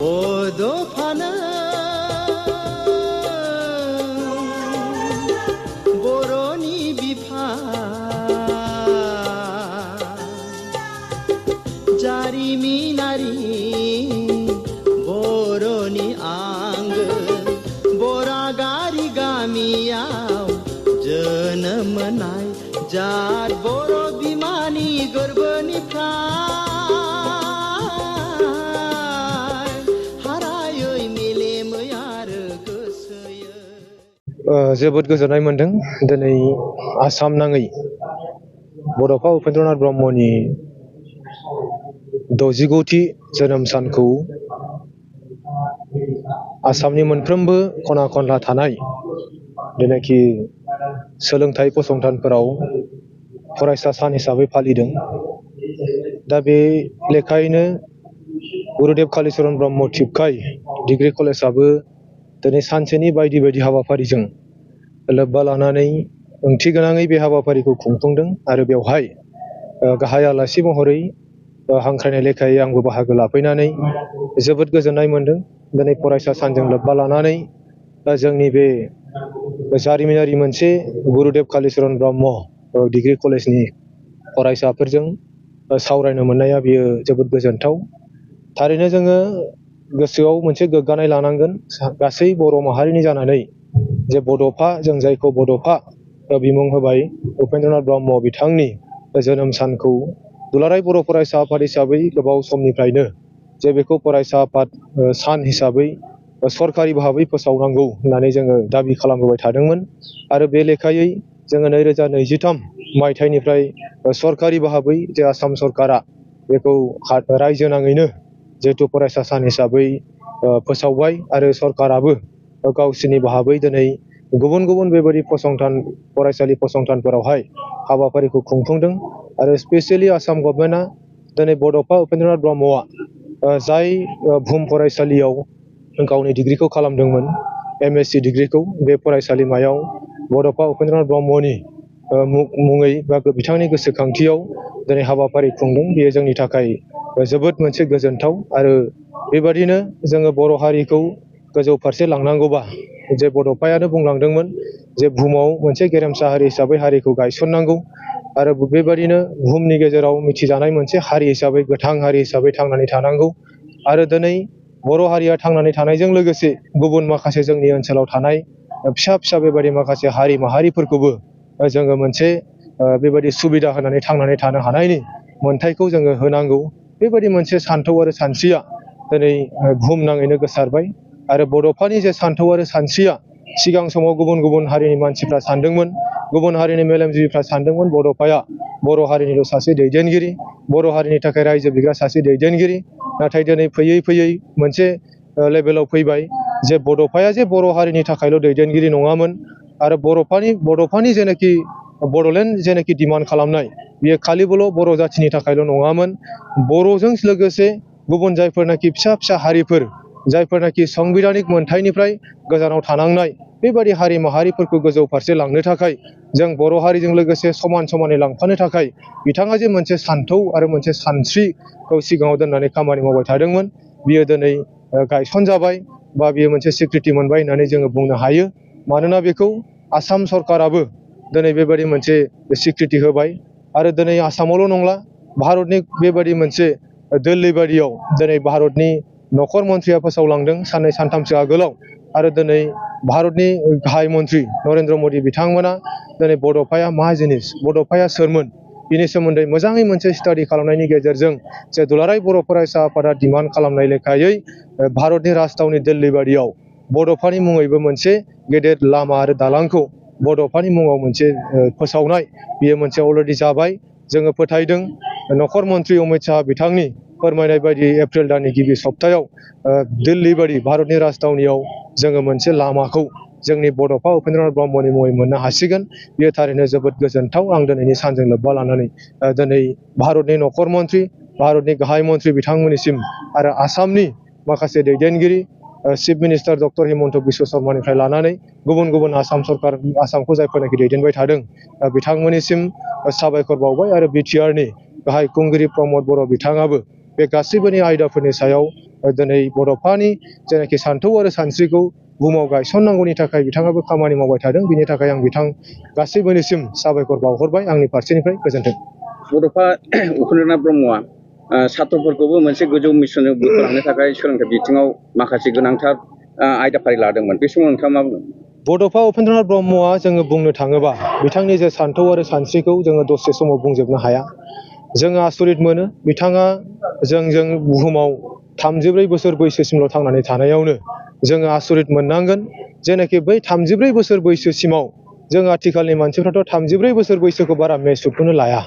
बड'फानो बर'नि बिफा जारिमिनारि बर'नि आंगो बरागारि गामियाव जोनोम मोननाय जात बर' बिमानि गोरबोनिफ्राय जोबोद गोजोननाय मोनदों दिनै आसाम नाङै बड'फा उपेन्द्रनाथ ब्रह्मनि 69थि जोनोम सानखौ आसामनि मोनफ्रोमबो खना खनला थानाय जेनाखि सोलोंथाइ फसंथानफोराव फरायसा सान हिसाबै फालिदों। दा बे लेखायैनो गुरुदेव कालिचरण ब्रह्म टिपकाय डिग्री कलेजाबो दिनै सानसेनि बायदि बायदि हाबाफारिजों लोब्बा लानानै ओंथि गोनाङै बे हाबाफारिखौ खुंफुंदों आरो बेवहाय गाहाय आलासि महरै हांख्रायनाय लेखायै आंबो बाहागो लाफैनानै जोबोद गोजोननाय मोनदों। दिनै फरायसा सानजों लोब्बा लानानै जोंनि बे जारिमिनारि मोनसे गुरुदेव कालिचरण ब्रह्म डिग्री कलेजनि फरायसाफोरजों सावरायनो मोननाया बियो जोबोद गोजोनथाव। थारैनो जोङो गोसोआव मोनसे गोग्गानाय लानांगोन गासै बर' माहारिनि जानानै जे बड'फा, जों जायखौ बड'फा बिमुं होबाय उपेन्द्रनाथ ब्रह्म बिथांनि जोनोम सानखौ दुलाराय बर' फरायसा आफाद हिसाबै गोबाव समनिफ्रायनो जे बेखौ फरायसा आफाद सान हिसाबै सरकारि भाबै फोसावनांगौ होननानै जोङो दाबि खालामबोबाय थादोंमोन आरो बे लेखायै जोङो 2023 मायथाइनिफ्राय सरकारि भाबै जे आसाम सरकारा बेखौ रायजो नाङैनो जिहेतु फरायसा सान हिसाबै फोसावबाय आरो सरकाराबो गावसिनि भाबै दिनै गुबुन गुबुन बेबायदि फसंथान फरायसालि फसंथानफोरावहाय हाबाफारिखौ खुंफुंदों आरो स्पेसियेलि आसाम गभर्नमेन्टआ दिनै बड'फा उपेन्द्रनाथ ब्रह्मआ जाय भुम फरायसालियाव गावनि डिग्रीखौ खालामदोंमोन MSc डिग्रीखौ बे फरायसालिमायाव बड'फा उपेन्द्रनाथ ब्रह्मनि मुङै बा बिथांनि गोसोखांथियाव दिनै हाबाफारि खुंदों। बेयो जोंनि थाखाय जोबोद मोनसे गोजोनथाव आरो बेबादिनो जोङो बर' हारिखौ गोजौ फारसे लांनांगौबा जे बड'फायानो बुंलांदोंमोन जे बुहुमाव मोनसे गेरेमसा हारि हिसाबै हारिखौ गायसननांगौ आरो बेबादिनो बुहुमनि गेजेराव मिथिजानाय मोनसे हारि हिसाबै गोथां हारि हिसाबै थांनानै थानांगौ आरो दिनै बर' हारिया थांनानै थानायजों लोगोसे गुबुन माखासे जोंनि ओनसोलाव थानाय फिसा फिसा बेबायदि माखासे हारि माहारिफोरखौबो जोङो मोनसे बेबायदि सुबिदा होनानै थांनानै थानो हानायनि मोन्थायखौ जोङो होनांगौ। बेबायदि मोनसे सान्थौ आरो सानस्रिया दिनै बुहुमनाङैनो गोसारबाय आरो बड'फानि जे सान्थौ आरो सानस्रिया सिगां समाव गुबुन गुबुन हारिनि मानसिफ्रा सानदोंमोन, गुबुन हारिनि मेलेमजिबिफ्रा सानदोंमोन बड'फाया बर' हारिनिल' सासे दैदेनगिरि, बर' हारिनि थाखाय रायजो बिग्रा सासे दैदेनगिरि। नाथाय दिनै फैयै फैयै मोनसे लेभेलाव फैबाय जे बड'फाया जे बर' हारिनि थाखायल' दैदेनगिरि नङामोन आरो बड'फानि जेनाखि बड'लेण्ड जेनाखि डिमान्ड खालामनाय बियो खालिबोल' बर' जाथिनि थाखायल' नङामोन, बर'जों लोगोसे गुबुन जायफोरनाखि फिसा फिसा हारिफोर जायफोरनाखि संबिधानिक मोनथायनिफ्राय गोजानाव थानांनाय बेबायदि हारि माहारिफोरखौ गोजौ फारसे लांनो थाखाय जों बर' हारिजों लोगोसे समान समानै लांफानो थाखाय बिथाङा जे मोनसे सान्थौ आरो मोनसे सानस्रिखौ सिगाङाव दोननानै खामानि मावबाय थादोंमोन बियो दिनै गायसनजाबाय बा बियो मोनसे स्वीकृति मोनबाय होननानै जोङो बुंनो हायो। मानोना बेखौ आसाम सरकाराबो दिनै बेबायदि मोनसे स्वीकृति होबाय आरो दिनै आसामावल' नंला भारतनि बेबायदि मोनसे दिल्ली बायदियाव दिनै भारतनि नखर मन्थ्रिया फोसावलांदों साननै सानथामसो आगोलाव आरो दिनै भारतनि गाहाय मन्थ्रि नरेन्द्र मदि बिथांमोना दिनै बड'फाया मा जिनिस, बड'फाया सोरमोन बिनि सोमोन्दै मोजाङै मोनसे स्टाडि खालामनायनि गेजेरजों जे दुलाराय बर' फरायसा आफादा डिमान्ड खालामनाय लेखायै भारतनि राजथावनि दिल्ली बायदियाव बड'फानि मुङैबो मोनसे गेदेर लामा आरो दालांखौ बड'फानि मुङाव मोनसे फोसावनाय बियो मोनसे अलरेडि जाबाय। जोङो फोथायदों नखर मन्थ्रि अमित शाह बिथांनि फोरमायनाय बायदि एप्रिल दाननि गिबि सप्तायाव दिल्ली बायदि भारतनि राजथावनियाव जोङो मोनसे लामाखौ जोंनि बड'फा उपेन्द्रनाथ ब्रह्मनि मुङै मोननो हासिगोन। बेयो थारैनो जोबोद गोजोनथाव। आं दिनैनि सानजों लोब्बा लानानै दिनै भारतनि नखर मन्थ्रि, भारतनि गाहाय मन्थ्रि बिथांमोननिसिम आरो आसामनि माखासे दैदेनगिरि chief minister doctor Himanta Biswa शर्मानिफ्राय लानानै गुबुन गुबुन आसाम सरकार आसामखौ जायफोरनाखि दैदेनबाय थादों बिथांमोननिसिम साबायखर बावबाय आरो बिटिआरनि गाहाय खुंगिरि प्रमद बर' बिथाङाबो बे गासैबोनि आयदाफोरनि सायाव दिनै बड'फानि जेनाखि सान्थौ आरो सानस्रिखौ बुहुमाव गायसननांगौनि थाखाय बिथाङाबो खामानि मावबाय थादों। बिनि थाखाय आं बिथां गासैबोनिसिम साबायखर बावहरबाय आंनि फारसेनिफ्राय गोजोन्थों। बड'फा उपेन्द्रनाथ ब्रह्मआ सात्रफोरखौबो मोनसे गोजौ मिसनजों बोखांनो थाखाय सोलोंथाइ बिथिङाव माखासे गोनांथार आयदाफारि लादोंमोन। बे समाव नोंथाङा मा बुङो? बड'फा उपेन्द्रनाथ ब्रह्मआ जोङो बुंनो थाङोबा बिथांनि जे सान्थौ आरो सानस्रिखौ जोङो दसे समाव बुंजोबनो हाया। जोङो आसरित मोनो बिथाङा जों बुहुमाव 34 बोसोर बैसोसिमल' थांनानै थानायावनो जोङो आसरित मोननांगोन। जेनाखि बै 34 बोसोर बैसोसिमाव जों आथिखालनि मानसिफ्राथ' 34 बोसोर बैसोखौ बारा मेसुखौनो लाया।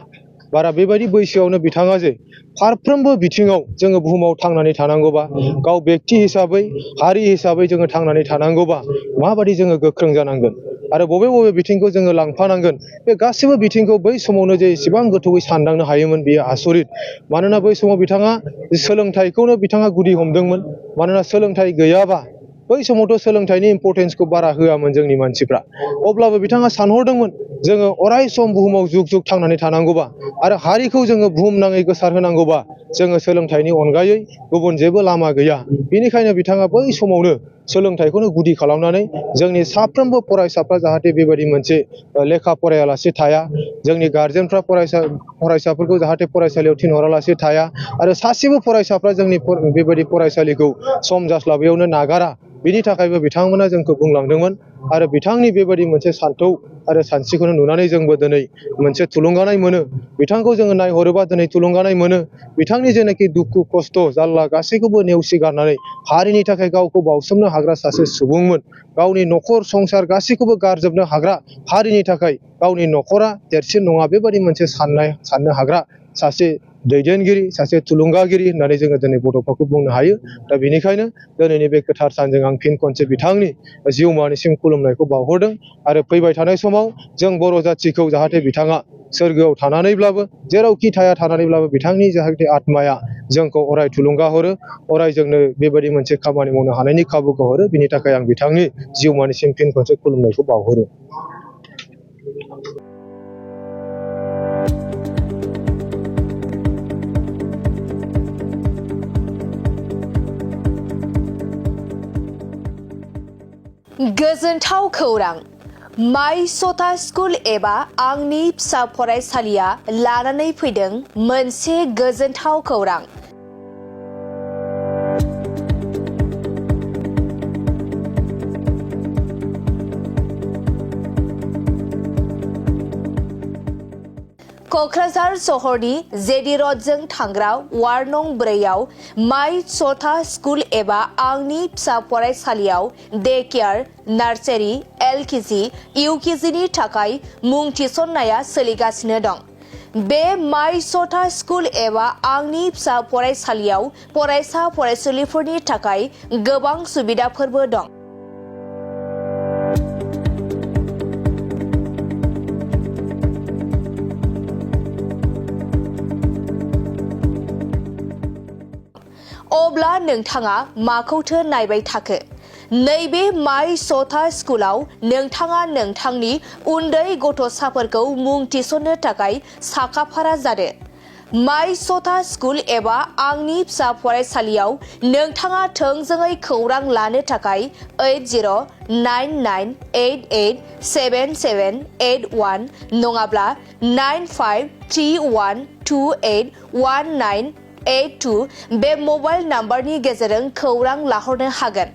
बारा बेबायदि बैसोआवनो बिथाङा जे फारफ्रोमबो बिथिङाव जोङो बुहुमाव थांनानै थानांगौबा गाव बेक्ति हिसाबै हारि हिसाबै जोङो थांनानै थानांगौबा माबायदि जोङो गोख्रों जानांगोन आरो बबे बबे बिथिंखौ जोङो लांफानांगोन बे गासैबो बिथिंखौ बै समावनो जे एसेबां गोथौयै सानदांनो हायोमोन बेयो आसरित। मानोना बै समाव बिथाङा सोलोंथाइखौनो बिथाङा गुदि हमदोंमोन। मानोना सोलोंथाइ गैयाबा बै समावथ' सोलोंथाइनि इम्परटेन्सखौ बारा होआमोन जोंनि मानसिफ्रा। अब्लाबो बिथाङा सानहरदोंमोन जोङो अराय सम बुहुमाव जुग जुग थांनानै थानांगौबा आरो हारिखौ जोङो बुहुमनाङै गोसार होनांगौबा जोङो सोलोंथाइनि अनगायै गुबुन जेबो लामा गैया। बेनिखायनो बिथाङा बै समावनो सोलोंथाइखौनो गुदि खालामनानै जोंनि साफ्रोमबो फरायसाफ्रा जाहाथे बेबायदि मोनसे लेखा फरायालासे थाया, जोंनि गार्जेनफ्रा फरायसाफोरखौ जाहाथे फरायसालियाव थिनहरालासे थाया आरो सासेबो फरायसाफ्रा जोंनि बेबायदि फरायसालिखौ सम जास्लाबैयावनो नागारा। बिनि थाखायबो बिथांमोना जोंखौ बुंलांदोंमोन आरो बिथांनि बेबायदि मोनसे सान्थौ आरो सानस्रिखौनो नुनानै जोंबो दिनै मोनसे थुलुंगानाय मोनो। बिथांखौ जोङो नायहरोबा दिनै थुलुंगानाय मोनो। बिथांनि जेनाखि दुखु खस्थ' जारला गासैखौबो नेवसिगारनानै हारिनि थाखाय गावखौ बाउसोमनो हाग्रा सासे सुबुंमोन। गावनि न'खर संसार गासैखौबो गारजोबनो हाग्रा, हारिनि थाखाय गावनि न'खरा देरसिन नङा बेबायदि मोनसे साननो हाग्रा सासे दैदेनगिरि, सासे थुलुंगागिरि होननानै जोङो दिनै बड'फाखौ बुंनो हायो। दा बेनिखायनो दिनैनि बे गोथार सानजों आं फिन खनसे बिथांनि जिउमानिसिम खुलुमनायखौ बावहरदों आरो फैबाय थानाय समाव जों बर' जाथिखौ जाहाथे बिथाङा सोरगोआव थानानैब्लाबो जेरावखि थाया थानानैब्लाबो बिथांनि जाहाथे आत्माया जोंखौ अराय थुलुंगा हरो, अराय जोंनो बेबायदि मोनसे खामानि मावनो हानायनि खाबुखौ हरो। बिनि थाखाय आं बिथांनि जिउमानिसिम फिन खनसे खुलुमनायखौ बावहरो। गोजोनथाव खौरां! माइ सथा स्कुल एबा आंनि फिसा फरायसालिया लानानै फैदों मोनसे गोजोनथाव खौरां। क'क्राझार सहरनि जेडि र'डजों थांग्रा वार्ड नं 4आव माइ सथा स्कुल एबा आंनि फिसा फरायसालियाव डे केयार, नार्सारि, LKG, UKGनि थाखाय मुं थिसननाया सोलिगासिनो दं। बे माइ सथा स्कुल एबा आंनि फिसा फरायसालियाव फरायसा फरायसुलिफोरनि थाखाय गोबां सुबिदाफोरबो दं। अब्ला नोंथाङा माखौथो नायबाय थाखो? नैबे माइ सथा स्कुलाव नोंथाङा नोंथांनि उन्दै गथ'साफोरखौ मुं थिसननो थाखाय साखाफारा जादो। माइ सथा स्कुल एबा आंनि फिसा फरायसालियाव नोंथाङा थोंजोङै खौरां लानो थाखाय 8099887781 नङाब्ला 9531281982 बे मबाइल नाम्बारनि गेजेरजों खौरां लाहरनो हागोन।